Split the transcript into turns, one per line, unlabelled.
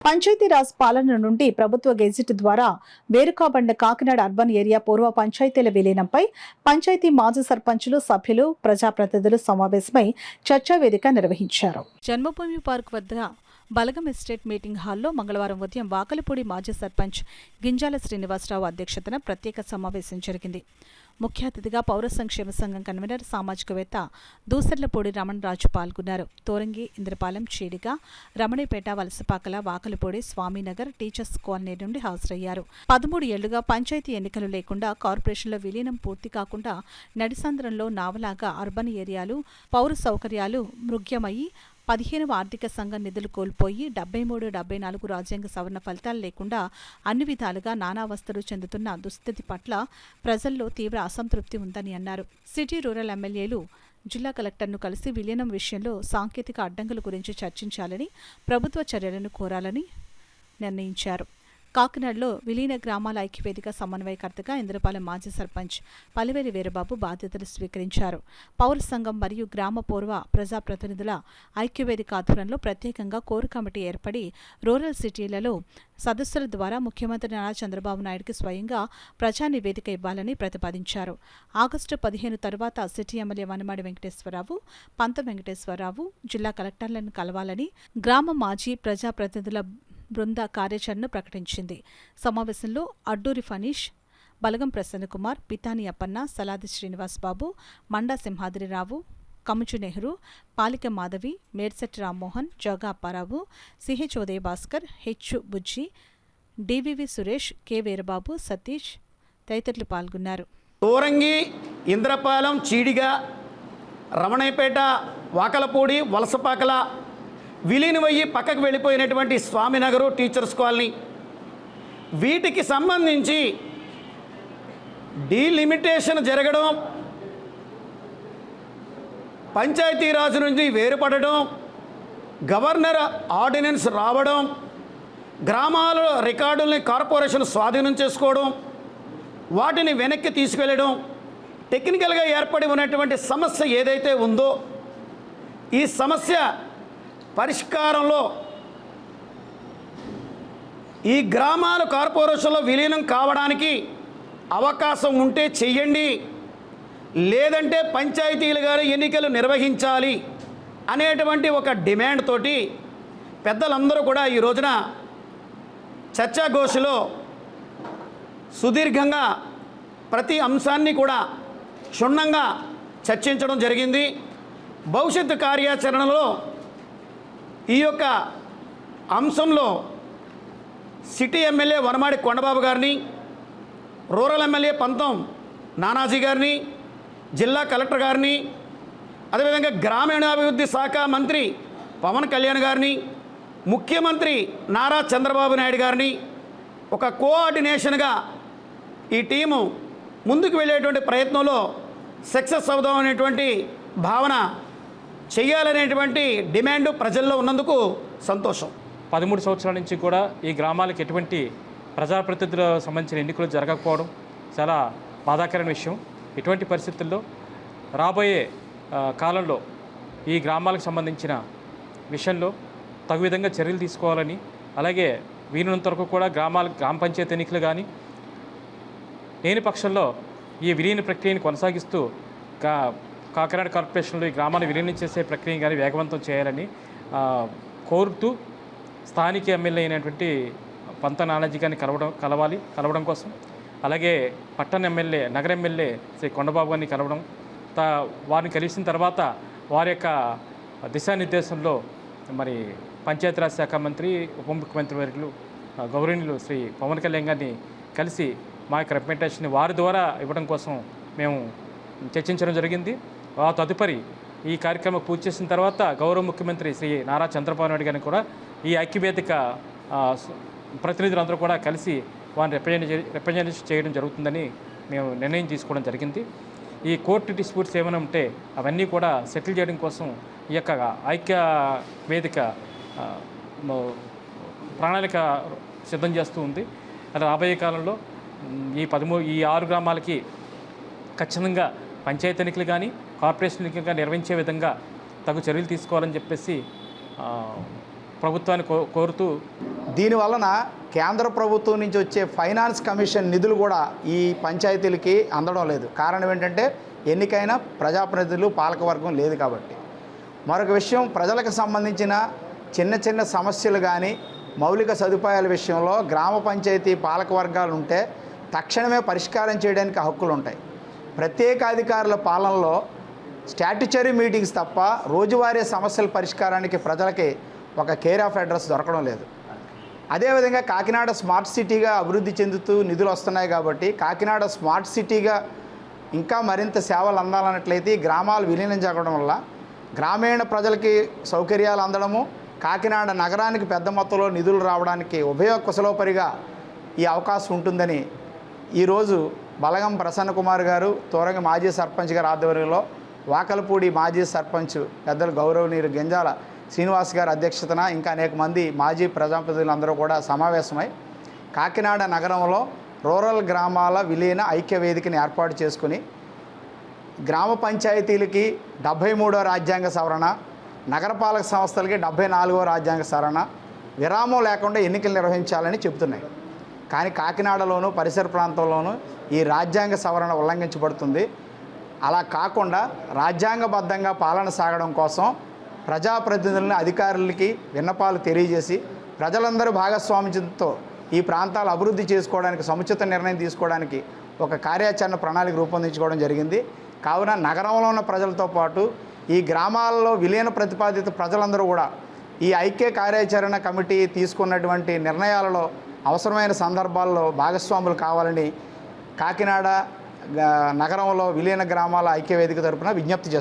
పంచాయతీరాజ్ పాలన నుండి ప్రభుత్వ గెజిట్ ద్వారా వేరుకాబడిన కాకినాడ అర్బన్ ఏరియా పూర్వ పంచాయతీల విలీనంపై పంచాయతీ మాజీ సర్పంచులు, సభ్యులు, ప్రజాప్రతినిధులు సమావేశమై చర్చా వేదిక నిర్వహించారు. జన్మభూమి పార్క్ వద్ద బలగం ఎస్టేట్ మీటింగ్ హాల్లో మంగళవారం ఉదయం వాకలపూడి మాజీ సర్పంచ్ గింజాల శ్రీనివాసరావు అధ్యక్షతన ప్రత్యేక సమావేశం జరిగింది. ముఖ్య అతిథిగా పౌర సంక్షేమ సంఘం కన్వీనర్, సామాజికవేత్త దూసర్లపూడి రమణరాజు పాల్గొన్నారు. తోరంగి, ఇంద్రపాలెం, చీడిగ, రమణిపేట, వలసపాకల, వాకలపూడి, స్వామినగర్, టీచర్స్ కాలనీ నుండి హాజరయ్యారు. 13 ఏళ్లుగా పంచాయతీ ఎన్నికలు లేకుండా కార్పొరేషన్లో విలీనం పూర్తి కాకుండా నడిసంద్రంలో నావలాగా అర్బన్ ఏరియాలు పౌర సౌకర్యాలు మృగ్యమయ్యి 15వ ఆర్థిక సంఘం నిధులు కోల్పోయి 73, 74 రాజ్యాంగ సవరణ ఫలితాలు లేకుండా అన్ని విధాలుగా నానావస్థలు చెందుతున్న దుస్థితి పట్ల ప్రజల్లో తీవ్ర అసంతృప్తి ఉందని అన్నారు. సిటీ రూరల్ ఎమ్మెల్యేలు జిల్లా కలెక్టర్ను కలిసి విలీనం విషయంలో సాంకేతిక అడ్డంకుల గురించి చర్చించాలని, ప్రభుత్వ చర్యలను కోరాలని నిర్ణయించారు. కాకినాడలో విలీన గ్రామాల ఐక్యవేదిక సమన్వయకర్తగా ఇంద్రపాలెం మాజీ సర్పంచ్ పలివేలి వీరబాబు బాధ్యతలు స్వీకరించారు. పౌర సంఘం మరియు గ్రామ పూర్వ ప్రజాప్రతినిధుల ఐక్యవేదిక ఆధ్వర్యంలో ప్రత్యేకంగా కోర్ కమిటీ ఏర్పడి రూరల్ సిటీలలో సదస్సుల ద్వారా ముఖ్యమంత్రి నారా చంద్రబాబు నాయుడుకి స్వయంగా ప్రజా నివేదిక ఇవ్వాలని ప్రతిపాదించారు. ఆగస్టు 15 తర్వాత సిటీ ఎమ్మెల్యే వనమాడి వెంకటేశ్వరరావు, పంత వెంకటేశ్వరరావు జిల్లా కలెక్టర్లను కలవాలని గ్రామ మాజీ ప్రజాప్రతినిధుల బృంద కార్యాచరణను ప్రకటించింది. సమావేశంలో అడ్డూరి ఫనీష్, బలగం ప్రసన్నకుమార్, పితాని అప్పన్న, సలాది శ్రీనివాస్ బాబు, మండా సింహాద్రిరావు, కముచు నెహ్రూ, పాలిక మాధవి, మేడ్సెట్ రామ్మోహన్, జోగా అప్పారావు, సిహెచ్ ఉదయ భాస్కర్, హెచ్ బుజ్జి, డివివి సురేష్, కె వీరబాబు, సతీష్ తదితరులు పాల్గొన్నారు.
తోరంగి, ఇంద్రపాలెం, చీడిగ, రమణయ్యపేట, వాకలపూడి, వలసపాకల విలీనమయ్యి పక్కకు వెళ్ళిపోయినటువంటి స్వామినగరు, టీచర్స్ కాలనీ వీటికి సంబంధించి డీలిమిటేషన్ జరగడం, పంచాయతీరాజ్ నుంచి వేరుపడడం, గవర్నర్ ఆర్డినెన్స్ రావడం, గ్రామాల రికార్డుల్ని కార్పొరేషన్ స్వాధీనం చేసుకోవడం, వాటిని వెనక్కి తీసుకెళ్ళడం, టెక్నికల్గా ఏర్పడి ఉన్నటువంటి సమస్య ఏదైతే ఉందో ఈ సమస్య పరిష్కారంలో ఈ గ్రామాల కార్పొరేషన్లో విలీనం కావడానికి అవకాశం ఉంటే చెయ్యండి, లేదంటే పంచాయతీలు గారు ఎన్నికలు నిర్వహించాలి అనేటువంటి ఒక డిమాండ్ తోటి పెద్దలందరూ కూడా ఈ రోజున చర్చాగోష్ఠిలో సుదీర్ఘంగా ప్రతి అంశాన్ని కూడా క్షుణ్ణంగా చర్చించడం జరిగింది. భవిష్యత్తు కార్యాచరణలో ఈ యొక్క అంశంలో సిటీ ఎమ్మెల్యే వనమాడి కొండబాబు గారిని, రూరల్ ఎమ్మెల్యే పంతం నానాజీ గారిని, జిల్లా కలెక్టర్ గారిని, అదేవిధంగా గ్రామీణాభివృద్ధి శాఖ మంత్రి పవన్ కళ్యాణ్ గారిని, ముఖ్యమంత్రి నారా చంద్రబాబు నాయుడు గారిని ఒక కోఆర్డినేషన్గా ఈ టీము ముందుకు వెళ్ళేటువంటి ప్రయత్నంలో సక్సెస్ అవుదాం అనేటువంటి భావన చేయాలనేటువంటి డిమాండ్ ప్రజల్లో ఉన్నందుకు సంతోషం.
13 సంవత్సరాల నుంచి కూడా ఈ గ్రామాలకు ఎటువంటి ప్రజాప్రతినిధులకు సంబంధించిన ఎన్నికలు జరగకపోవడం చాలా బాధాకరమైన విషయం. ఇటువంటి పరిస్థితుల్లో రాబోయే కాలంలో ఈ గ్రామాలకు సంబంధించిన విషయంలో తగు విధంగా చర్యలు తీసుకోవాలని, అలాగే వీరినంత వరకు కూడా గ్రామ పంచాయతీ ఎన్నికలు కానీ లేని పక్షంలో ఈ విలీన ప్రక్రియను కొనసాగిస్తూ కాకినాడ కార్పొరేషన్లో ఈ గ్రామాన్ని విలీనం చేసే ప్రక్రియ కానీ వేగవంతం చేయాలని కోరుతూ స్థానిక ఎమ్మెల్యే అయినటువంటి పంత నానాజీ గారిని కలవడం కోసం, అలాగే పట్టణ ఎమ్మెల్యే, నగర ఎమ్మెల్యే శ్రీ కొండబాబు గారిని కలవడం, వారిని కలిసిన తర్వాత వారి యొక్క దిశానిర్దేశంలో మరి పంచాయతీరాజ్ శాఖ మంత్రి, ఉప ముఖ్యమంత్రి వర్యులు గౌరవనీయులు శ్రీ పవన్ కళ్యాణ్ గారిని కలిసి మా యొక్క రిప్రజెంటేషన్ని వారి ద్వారా ఇవ్వడం కోసం మేము చర్చించడం జరిగింది. ఆ తదుపరి ఈ కార్యక్రమం పూర్తి చేసిన తర్వాత గౌరవ ముఖ్యమంత్రి శ్రీ నారా చంద్రబాబు నాయుడు గారిని కూడా ఈ ఐక్యవేదిక ప్రతినిధులందరూ కూడా కలిసి వారిని రిప్రజెంటేషన్ చేయడం జరుగుతుందని మేము నిర్ణయం తీసుకోవడం జరిగింది. ఈ కోర్టు డిస్ప్యూట్స్ ఏమైనా ఉంటే అవన్నీ కూడా సెటిల్ చేయడం కోసం ఈ యొక్క ఐక్య వేదిక ప్రణాళిక సిద్ధం చేస్తూ ఉంది. అది రాబోయే కాలంలో ఈ 6 గ్రామాలకి ఖచ్చితంగా పంచాయతీ ఎన్నికలు కానీ కార్పొరేషన్ ఎన్నికలు కానీ నిర్వహించే విధంగా తగు చర్యలు తీసుకోవాలని చెప్పేసి ప్రభుత్వాన్ని కోరుతూ
దీనివలన కేంద్ర ప్రభుత్వం నుంచి వచ్చే ఫైనాన్స్ కమిషన్ నిధులు కూడా ఈ పంచాయతీలకి అందడం లేదు. కారణం ఏంటంటే ఎన్నికైన ప్రజాప్రతినిధులు పాలకవర్గం లేదు కాబట్టి. మరొక విషయం, ప్రజలకు సంబంధించిన చిన్న చిన్న సమస్యలు కానీ మౌలిక సదుపాయాల విషయంలో గ్రామ పంచాయతీ పాలకవర్గాలు ఉంటే తక్షణమే పరిష్కారం చేయడానికి హక్కులు ఉంటాయి. ప్రత్యేక అధికారుల పాలనలో స్టాట్యుటరీ మీటింగ్స్ తప్ప రోజువారీ సమస్యల పరిష్కారానికి ప్రజలకి ఒక కేర్ ఆఫ్ అడ్రస్ దొరకడం లేదు. అదేవిధంగా కాకినాడ స్మార్ట్ సిటీగా అభివృద్ధి చెందుతూ నిధులు వస్తున్నాయి కాబట్టి కాకినాడ స్మార్ట్ సిటీగా ఇంకా మరింత సేవలు అందాలన్నట్లయితే గ్రామాలు విలీనం జరగడం వల్ల గ్రామీణ ప్రజలకి సౌకర్యాలు అందడము, కాకినాడ నగరానికి పెద్ద మొత్తంలో నిధులు రావడానికి ఉభయ కుశలోపరిగా ఈ అవకాశం ఉంటుందని ఈరోజు బలగం ప్రసన్న కుమార్ గారు, తోరంగి మాజీ సర్పంచ్ గారి ఆధ్వర్యంలో వాకలపూడి మాజీ సర్పంచ్ పెద్దలు గౌరవనీయులు గంజాల శ్రీనివాస్ గారి అధ్యక్షతన ఇంకా అనేక మంది మాజీ ప్రజాప్రతినిధులందరూ కూడా సమావేశమై కాకినాడ నగరంలో రూరల్ గ్రామాల విలీన ఐక్య వేదికని ఏర్పాటు చేసుకుని గ్రామ పంచాయతీలకి 73వ రాజ్యాంగ సవరణ, నగరపాలక సంస్థలకి 74వ రాజ్యాంగ సవరణ విరామం లేకుండా ఎన్నికలు నిర్వహించాలని చెబుతున్నాయి. కానీ కాకినాడలోనూ పరిసర ప్రాంతంలోనూ ఈ రాజ్యాంగ సవరణ ఉల్లంఘించబడుతుంది. అలా కాకుండా రాజ్యాంగబద్ధంగా పాలన సాగడం కోసం ప్రజాప్రతినిధులను అధికారులకి విన్నపాలు తెలియజేసి ప్రజలందరూ భాగస్వామ్యంతో ఈ ప్రాంతాలు అభివృద్ధి చేసుకోవడానికి సముచిత నిర్ణయం తీసుకోవడానికి ఒక కార్యాచరణ ప్రణాళిక రూపొందించుకోవడం జరిగింది. కావున నగరంలో ఉన్న ప్రజలతో పాటు ఈ గ్రామాలలో విలీన ప్రతిపాదిత ప్రజలందరూ కూడా ఈ ఐక్య కార్యాచరణ కమిటీ తీసుకున్నటువంటి నిర్ణయాలలో అవసరమైన సందర్భాల్లో భాగస్వాములు కావాలని కాకినాడ నగరంలో విలీన గ్రామాల ఐక్య వేదిక తరపున విజ్ఞప్తి చేస్తున్నారు.